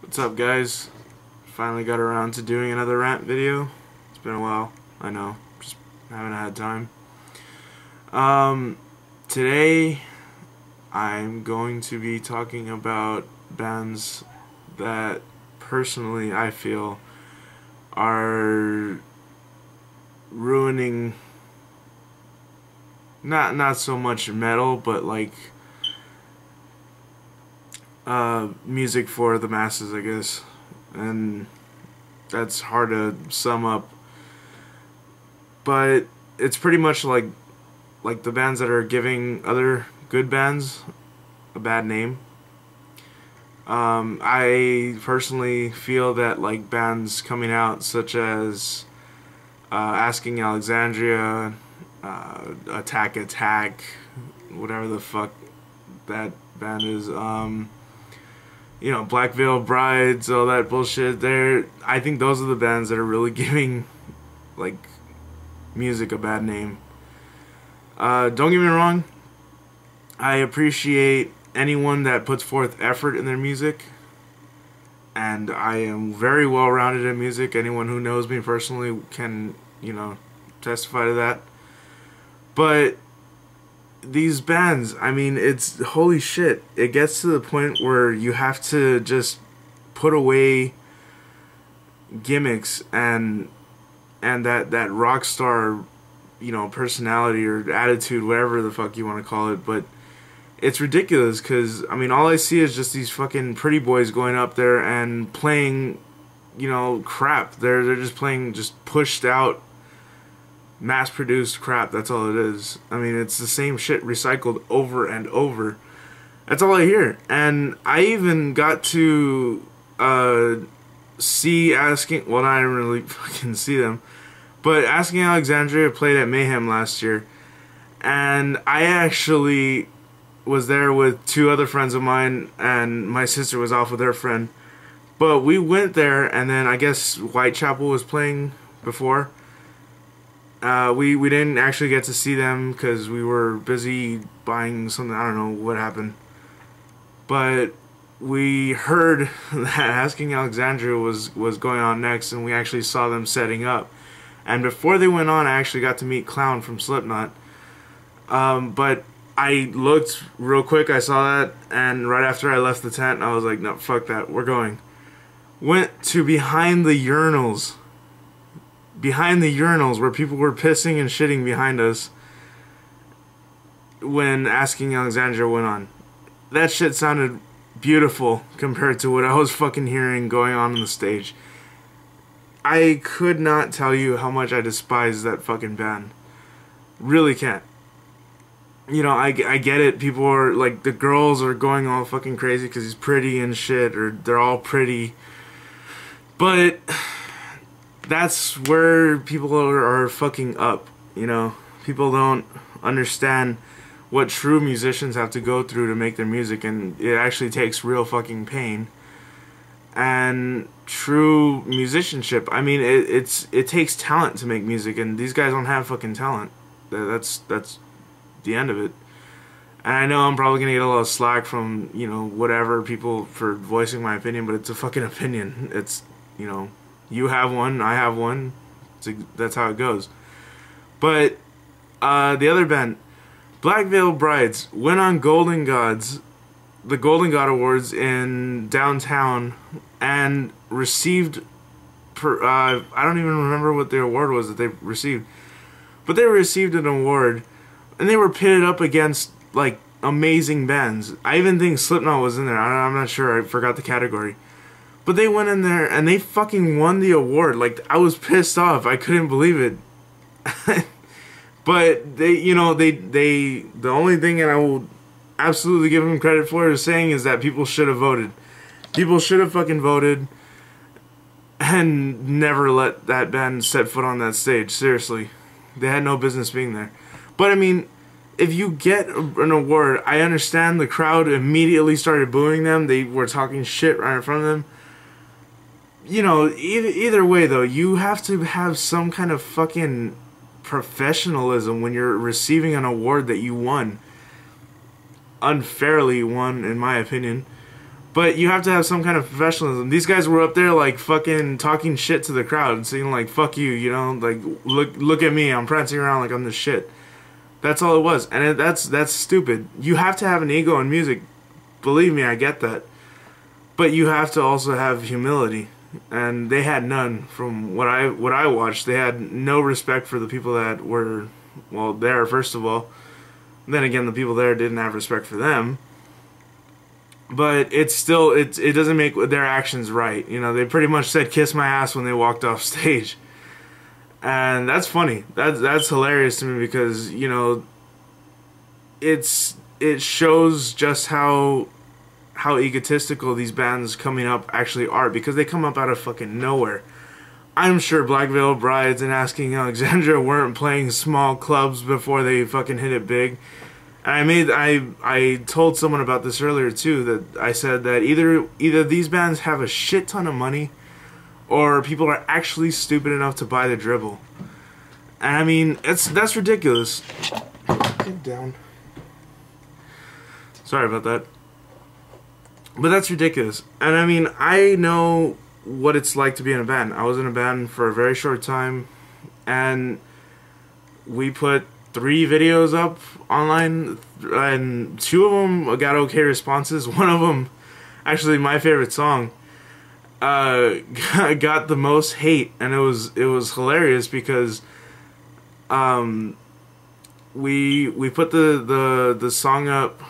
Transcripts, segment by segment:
What's up, guys? Finally got around to doing another rant video. It's been a while, I know, just haven't had time. Today I'm going to be talking about bands that personally I feel are ruining not so much metal, but like music for the masses, I guess. And that's hard to sum up, but it's pretty much like the bands that are giving other good bands a bad name. I personally feel that like bands coming out such as Asking Alexandria, Attack, whatever the fuck that band is, you know, Black Veil Brides, all that bullshit there. I think those are the bands that are really giving like music a bad name. Don't get me wrong, I appreciate anyone that puts forth effort in their music, and I am very well rounded in music. Anyone who knows me personally can, you know, testify to that. But these bands, I mean, it's holy shit. It gets to the point where you have to just put away gimmicks and that rock star, you know, personality or attitude, whatever the fuck you want to call it. But it's ridiculous because, I mean, all I see is just these fucking pretty boys going up there and playing, you know, crap. They're just playing just pushed out, mass-produced crap. That's all it is. I mean, it's the same shit recycled over and over. That's all I hear. And I even got to see Asking, well, I didn't really fucking see them, but Asking Alexandria played at Mayhem last year, and I actually was there with two other friends of mine, and my sister was off with her friend. But we went there, and then I guess Whitechapel was playing before. We didn't actually get to see them because we were busy buying something. I don't know what happened, but we heard that Asking Alexandria was going on next, and we actually saw them setting up. And before they went on, I actually got to meet Clown from Slipknot. But I looked real quick, I saw that, and right after I left the tent, I was like, no, fuck that, we're going. Went to behind the urinals where people were pissing and shitting behind us when Asking Alexandria went on. That shit sounded beautiful compared to what I was fucking hearing going on the stage. I could not tell you how much I despise that fucking band. Really can't. You know, I get it. People are like, the girls are going all fucking crazy because he's pretty and shit, or they're all pretty. But that's where people are fucking up, you know. People don't understand what true musicians have to go through to make their music, and it actually takes real fucking pain. And true musicianship, I mean, it takes talent to make music, and these guys don't have fucking talent. That's the end of it. And I know I'm probably gonna get a lot of slack from, you know, whatever people for voicing my opinion, but it's a fucking opinion. It's, you know, you have one, I have one. That's how it goes. But the other band, Black Veil Brides, went on the Golden God Awards in downtown, and received, I don't even remember what the award was that they received, but they received an award, and they were pitted up against like amazing bands. I even think Slipknot was in there. I'm not sure, I forgot the category. But they went in there and they fucking won the award. Like, I was pissed off. I couldn't believe it. But they, you know, the only thing that I will absolutely give them credit for is saying is that people should have voted. People should have fucking voted and never let that band set foot on that stage. Seriously. They had no business being there. But I mean, if you get an award, I understand the crowd immediately started booing them. They were talking shit right in front of them. You know, either way though, you have to have some kind of fucking professionalism when you're receiving an award that you won. Unfairly won, in my opinion. But you have to have some kind of professionalism. These guys were up there like fucking talking shit to the crowd, saying like "fuck you," you know, like look at me, I'm prancing around like I'm the shit. That's all it was, and that's stupid. You have to have an ego in music. Believe me, I get that. But you have to also have humility, and they had none. From what I watched, they had no respect for the people that were, well, there first of all. Then again, the people there didn't have respect for them. But it's still, it doesn't make their actions right. You know, they pretty much said "kiss my ass" when they walked off stage. And that's funny. That's hilarious to me because, you know, it shows just how egotistical these bands coming up actually are, because they come up out of fucking nowhere. I'm sure Black Veil Brides and Asking Alexandria weren't playing small clubs before they fucking hit it big. And I told someone about this earlier too, that I said that either these bands have a shit ton of money, or people are actually stupid enough to buy the dribble. And I mean, that's ridiculous. Get down. Sorry about that. But that's ridiculous. And I mean, I know what it's like to be in a band. I was in a band for a very short time, and we put 3 videos up online, and 2 of them got okay responses. One of them, actually my favorite song, got the most hate, and it was hilarious because we put the song up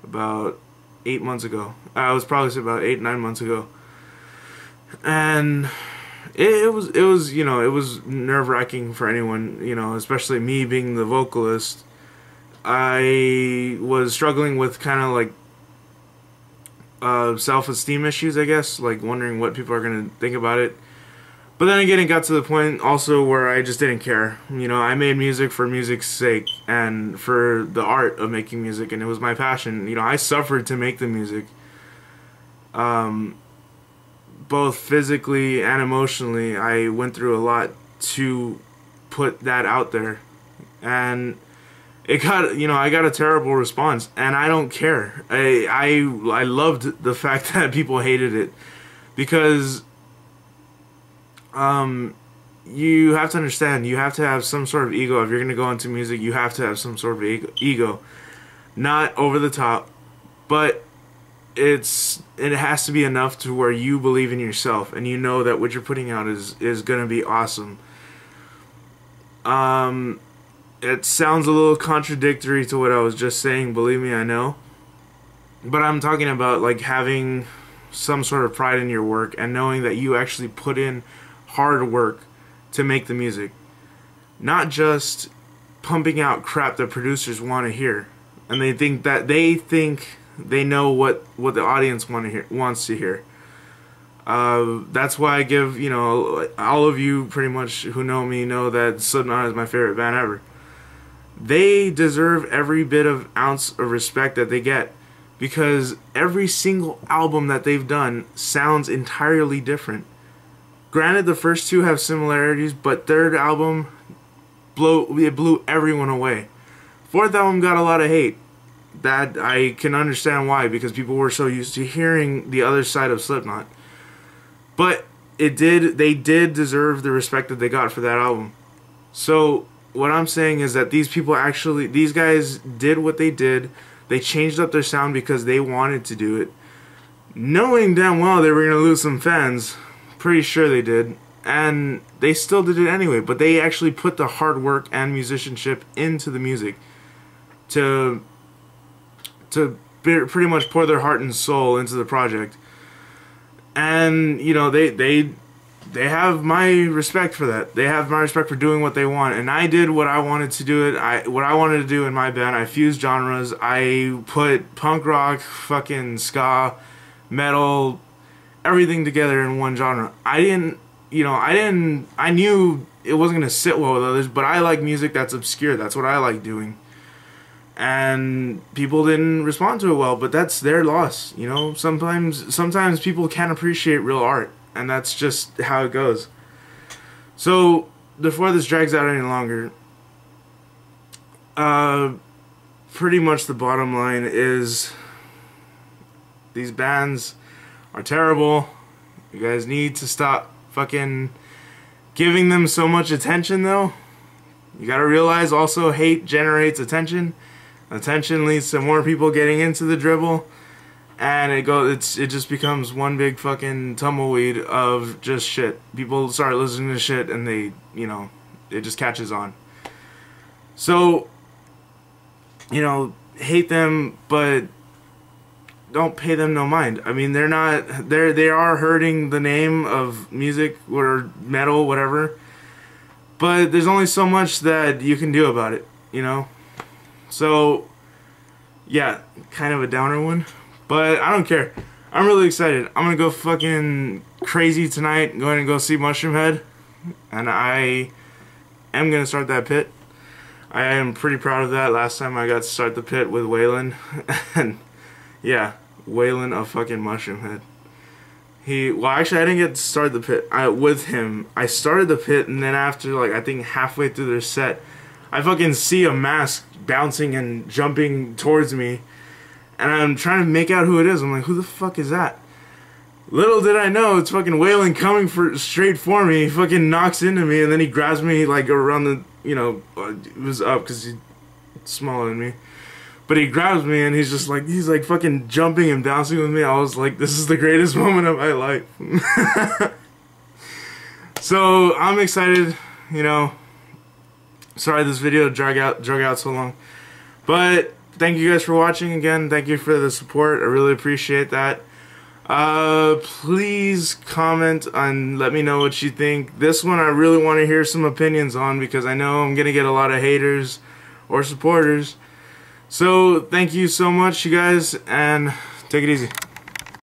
about 8 months ago. I was probably about 8-9 months ago, and it was you know, it was nerve-wracking for anyone, you know, especially me being the vocalist. I was struggling with kind of like self-esteem issues, I guess, like wondering what people are gonna think about it. But then again, it got to the point also where I just didn't care. You know, I made music for music's sake and for the art of making music, and it was my passion. You know, I suffered to make the music, both physically and emotionally. I went through a lot to put that out there, and it got, you know, I got a terrible response, and I don't care. I loved the fact that people hated it, because you have to understand, you have to have some sort of ego. If you're going to go into music, you have to have some sort of ego. Not over the top, but it has to be enough to where you believe in yourself, and you know that what you're putting out is going to be awesome. It sounds a little contradictory to what I was just saying, believe me, I know. But I'm talking about like having some sort of pride in your work, and knowing that you actually put in hard work to make the music, not just pumping out crap that producers want to hear, and they think they know what the audience wants to hear. That's why I give, you know, all of you pretty much who know me know that Slipknot is my favorite band ever. They deserve every bit of ounce of respect that they get, because every single album that they've done sounds entirely different. Granted, the first 2 have similarities, but third album blew everyone away. 4th album got a lot of hate. That I can understand why, because people were so used to hearing the other side of Slipknot. But they did deserve the respect that they got for that album. So what I'm saying is that these guys did what they did. They changed up their sound because they wanted to do it, knowing damn well they were going to lose some fans. Pretty sure they did, and they still did it anyway. But they actually put the hard work and musicianship into the music to pretty much pour their heart and soul into the project. And you know, they have my respect for that. They have my respect for doing what they want, and I did what I wanted to do. What I wanted to do in my band. I fused genres. I put punk rock, fucking ska, metal, everything together in one genre. I knew it wasn't gonna sit well with others, but I like music that's obscure. That's what I like doing. And people didn't respond to it well, but that's their loss. You know, sometimes people can't appreciate real art, and that's just how it goes. So before this drags out any longer, pretty much the bottom line is These bands are terrible. You guys need to stop fucking giving them so much attention, though. You gotta realize also hate generates attention. Attention leads to more people getting into the dribble. And it just becomes one big fucking tumbleweed of just shit. People start listening to shit and they, you know, it just catches on. So, you know, hate them, but don't pay them no mind. I mean, they are hurting the name of music or metal, whatever. But there's only so much that you can do about it, you know? So, yeah, kind of a downer one. But I don't care. I'm really excited. I'm gonna go fucking crazy tonight. I'm going to go see Mushroomhead. And I am gonna start that pit. I am pretty proud of that. Last time I got to start the pit with Waylon. And yeah, Waylon of fucking Mushroomhead. Well, actually I didn't get to start the pit with him. I started the pit, and then after, like, I think halfway through their set, I fucking see a mask bouncing and jumping towards me. And I'm trying to make out who it is. I'm like, who the fuck is that? Little did I know, it's fucking Waylon coming straight for me. He fucking knocks into me, and then he grabs me, like, around the, you know, it was up because he's smaller than me. But he grabs me, and he's like fucking jumping and bouncing with me. I was like, this is the greatest moment of my life. So, I'm excited, you know. Sorry this video drug out so long. But thank you guys for watching again. Thank you for the support. I really appreciate that. Please comment and let me know what you think. This one I really want to hear some opinions on, because I know I'm gonna get a lot of haters or supporters. So thank you so much, you guys, and take it easy.